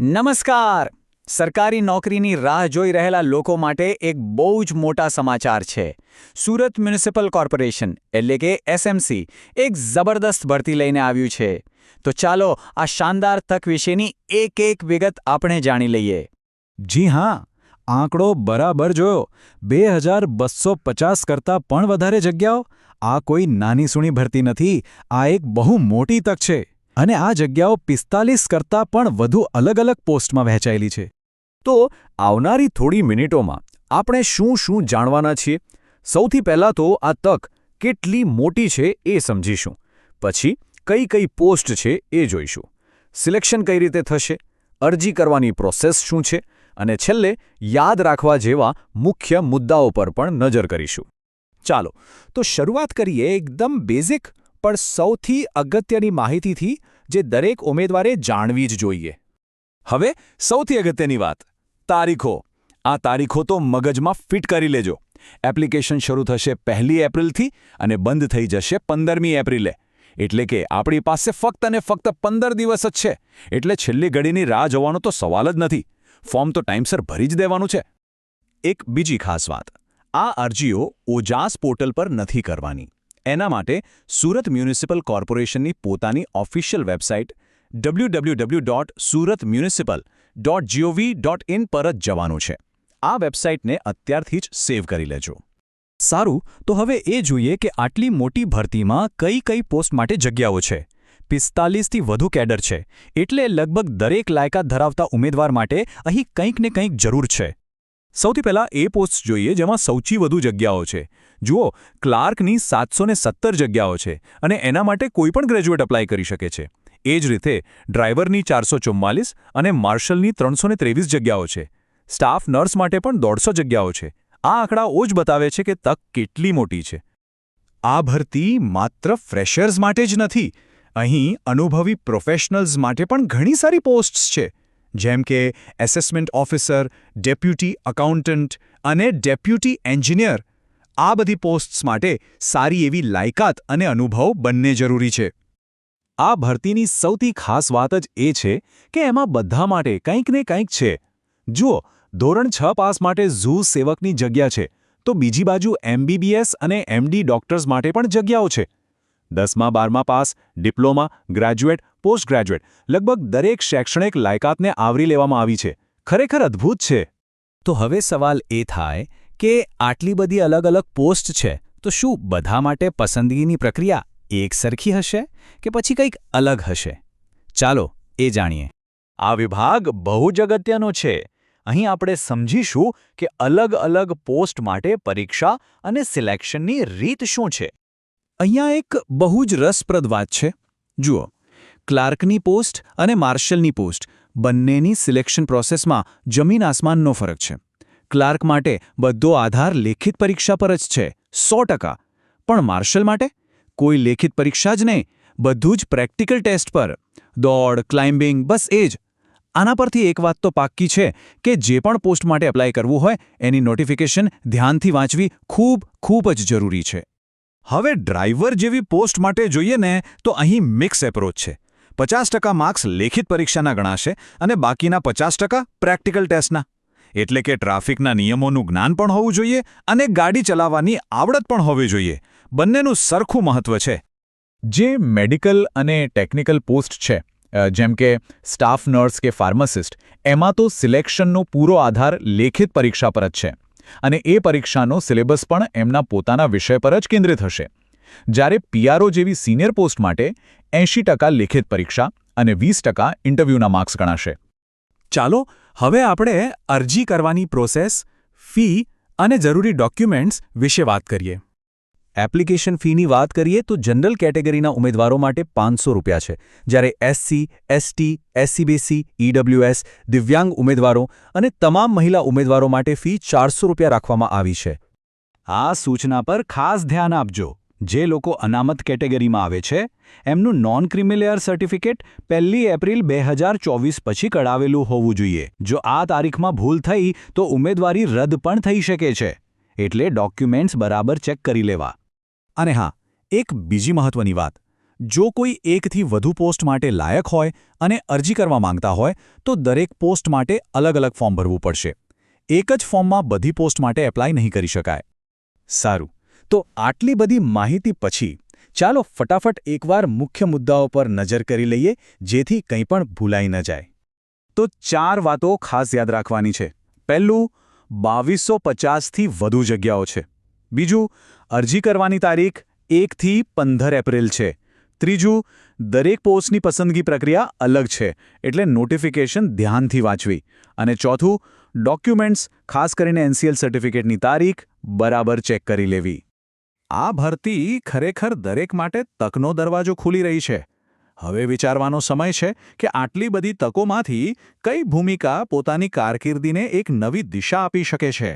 નમસ્કાર. સરકારી નોકરીની રાહ જોઈ રહેલા લોકો માટે એક બહુ જ મોટા સમાચાર છે. સુરત મ્યુનિસિપલ કોર્પોરેશન એટલે કે એસએમસી એક જબરદસ્ત ભરતી લઈને આવ્યું છે. તો ચાલો આ શાનદાર તક વિશેની એક વિગત આપણે જાણી લઈએ. જી હા, આંકડો બરાબર જોયો. 2250 કરતાં પણ વધારે જગ્યાઓ. આ કોઈ નાની સૂણી ભરતી નથી, આ એક બહુ મોટી તક છે. અને આ જગ્યાઓ 45 કરતાં પણ વધુ અલગ અલગ પોસ્ટમાં વહેંચાયેલી છે. તો આવનારી થોડી મિનિટોમાં આપણે શું જાણવાના છીએ? સૌથી પહેલાં તો આ તક કેટલી મોટી છે એ સમજીશું. પછી કઈ પોસ્ટ છે એ જોઈશું. સિલેક્શન કઈ રીતે થશે, અરજી કરવાની પ્રોસેસ શું છે, અને છેલ્લે યાદ રાખવા જેવા મુખ્ય મુદ્દાઓ પર પણ નજર કરીશું. ચાલો તો શરૂઆત કરીએ એકદમ બેઝિક પણ સૌથી અગત્યની માહિતીથી, જે દરેક ઉમેદવારે જાણવી જ જોઈએ. હવે સૌથી અગત્યની વાત, તારીખો. આ તારીખો તો મગજમાં ફિટ કરી લેજો. એપ્લિકેશન શરૂ થશે 1 એપ્રિલથી અને બંધ થઈ જશે 15મી એપ્રિલે. એટલે કે આપણી પાસે ફક્ત અને ફક્ત 15 દિવસ જ છે. એટલે છેલ્લી ઘડીની રાહ જોવાનો તો સવાલ જ નથી. ફોર્મ તો ટાઈમસર ભરી જ દેવાનું છે. એક બીજી ખાસ વાત, આ અરજીઓ ઓજાસ પોર્ટલ પર નથી કરવાની. એના માટે સુરત મ્યુનિસિપલ કોર્પોરેશનની પોતાની ઓફિશિયલ વેબસાઇટ www.suratmunicipal.gov.in પર જ જવાનું છે. આ વેબસાઇટને અત્યારથી જ સેવ કરી લેજો. સારું, તો હવે એ જોઈએ કે આટલી મોટી ભરતીમાં કઈ પોસ્ટ માટે જગ્યાઓ છે. 45થી વધુ કેડર છે, એટલે લગભગ દરેક લાયકાત ધરાવતા ઉમેદવાર માટે અહીં કંઈક ને કંઈક જરૂર છે. સૌથી પહેલાં એ પોસ્ટ જોઈએ જેમાં સૌથી વધુ જગ્યાઓ છે. જુઓ, ક્લાર્કની 717 જગ્યાઓ છે અને એના માટે કોઈ પણ ગ્રેજ્યુએટ અપ્લાય કરી શકે છે. એ જ રીતે ડ્રાઈવરની 444 અને માર્શલની 323 જગ્યાઓ છે. સ્ટાફ નર્સ માટે પણ 150 જગ્યાઓ છે. આ આંકડાઓ જ બતાવે છે કે તક કેટલી મોટી છે. આ ભરતી માત્ર ફ્રેશર્સ માટે જ નથી. અહીં અનુભવી પ્રોફેશનલ્સ માટે પણ ઘણી સારી પોસ્ટ્સ છે. જેમ કે એસેસમેન્ટ ઓફિસર, ડેપ્યુટી અકાઉન્ટન્ટ અને ડેપ્યુટી એન્જિનિયર. આ બધી પોસ્ટ્સ માટે સારી એવી લાયકાત અને અનુભવ બંને જરૂરી છે. આ ભરતીની સૌથી ખાસ વાત જ એ છે કે એમાં બધા માટે કંઈક ને કંઈક છે. જુઓ, ધોરણ 6 પાસ માટે ઝૂ સેવકની જગ્યા છે, તો બીજી બાજુ MBBS અને MD ડોક્ટર્સ માટે પણ જગ્યાઓ છે. 10મા-12મા pass, diploma, graduate, post graduate લગભગ દરેક શૈક્ષણિક લાયકાતને આવરી લેવામાં આવી છે. ખરેખર અદ્ભુત છે. તો હવે સવાલ એ થાય કે આટલી બધી અલગ અલગ પોસ્ટ છે, તો શું બધા માટે પસંદગીની પ્રક્રિયા એક સરખી હશે કે પછી કંઈક અલગ હશે? ચાલો એ જાણીએ. આ વિભાગ બહુ જ અગત્યનો છે. અહીં આપણે સમજીશું કે અલગ અલગ પોસ્ટ માટે પરીક્ષા અને સિલેક્શનની રીત શું છે. અહીંયા એક બહુ જ રસપ્રદ વાત છે. જુઓ, ક્લાર્કની પોસ્ટ અને માર્શલની પોસ્ટ બંનેની સિલેક્શન પ્રોસેસમાં જમીન આસમાનનો ફરક છે. ક્લાર્ક માટે બધો આધાર લેખિત પરીક્ષા પર જ છે, 100%. પણ માર્શલ માટે કોઈ લેખિત પરીક્ષા જ નહીં, બધું જ પ્રેક્ટિકલ ટેસ્ટ પર. દોડ, ક્લાઇમ્બિંગ, બસ એ જ. આના પરથી એક વાત તો પાક્કી છે કે જે પણ પોસ્ટ માટે એપ્લાય કરવું હોય એની નોટિફિકેશન ધ્યાનથી વાંચવી ખૂબ જ જરૂરી છે. હવે ડ્રાઈવર જેવી પોસ્ટ માટે જોઈએ ને, તો અહીં મિક્સ એપ્રોચ છે. 50% માર્ક્સ લેખિત પરીક્ષાના ગણાશે અને બાકીના 50% પ્રેક્ટિકલ ટેસ્ટના. એટલે કે ટ્રાફિકના નિયમોનું જ્ઞાન પણ હોવું જોઈએ અને ગાડી ચલાવવાની આવડત પણ હોવી જોઈએ. બંનેનું સરખું મહત્વ છે. જે મેડિકલ અને ટેકનિકલ પોસ્ટ છે, જેમ કે સ્ટાફ નર્સ કે ફાર્માસિસ્ટ, એમાં તો સિલેક્શનનો પૂરો આધાર લેખિત પરીક્ષા પર જ છે. અને એ પરીક્ષાનો સિલેબસ પણ એમના પોતાના વિષય પર જ કેન્દ્રિત હશે. જ્યારે PRO જેવી સિનિયર પોસ્ટ માટે 80% લેખિત પરીક્ષા અને 20% ઇન્ટરવ્યૂના માર્ક્સ ગણાશે. ચાલો હવે આપણે અરજી કરવાની પ્રોસેસ, ફી અને જરૂરી ડોક્યુમેન્ટ્સ વિશે વાત કરીએ. એપ્લિકેશન ફીની વાત કરીએ તો જનરલ કેટેગરીના ઉમેદવારો માટે ₹500 છે, જ્યારે SC, ST, SCBC, EWS, દિવ્યાંગ ઉમેદવારો અને તમામ મહિલા ઉમેદવારો માટે ફી ₹400 રાખવામાં આવી છે. આ સૂચના પર ખાસ ધ્યાન આપજો. જે લોકો અનામત કેટેગરીમાં આવે છે, એમનું નોન ક્રિમિલેયર સર્ટિફિકેટ 1 એપ્રિલ 2024 પછી કઢાવેલું હોવું જોઈએ. જો આ તારીખમાં ભૂલ થઈ તો ઉમેદવારી રદ પણ થઈ શકે છે. એટલે ડોક્યુમેન્ટ્સ બરાબર ચેક કરી લેવા. અને હા, એક બીજી મહત્વની વાત, જો કોઈ એકથી વધુ પોસ્ટ માટે લાયક હોય અને અરજી કરવા માંગતા હોય તો દરેક પોસ્ટ માટે અલગ અલગ ફોર્મ ભરવું પડશે. એક જ ફોર્મમાં બધી પોસ્ટ માટે એપ્લાય નહીં કરી શકાય. સારું, તો આટલી બધી માહિતી પછી ચાલો ફટાફટ એકવાર મુખ્ય મુદ્દાઓ પર નજર કરી લઈએ જેથી કંઈ પણ ભૂલાઈ ન જાય. તો 4 વાતો ખાસ યાદ રાખવાની છે. પહેલું, 2250થી વધુ જગ્યાઓ છે. બીજું, અરજી કરવાની તારીખ 1 થી 15 એપ્રિલ છે. ત્રીજું, દરેક પોસ્ટની પસંદગી પ્રક્રિયા અલગ છે, એટલે નોટિફિકેશન ધ્યાનથી વાંચવી. અને ચોથું, ડોક્યુમેન્ટ્સ ખાસ કરીને એનસીએલ સર્ટિફિકેટની તારીખ બરાબર ચેક કરી લેવી. આ ભરતી ખરેખર દરેક માટે તકનો દરવાજો ખુલી રહી છે. હવે વિચારવાનો સમય છે કે આટલી બધી તકોમાંથી કઈ ભૂમિકા પોતાની કારકિર્દીને એક નવી દિશા આપી શકે છે.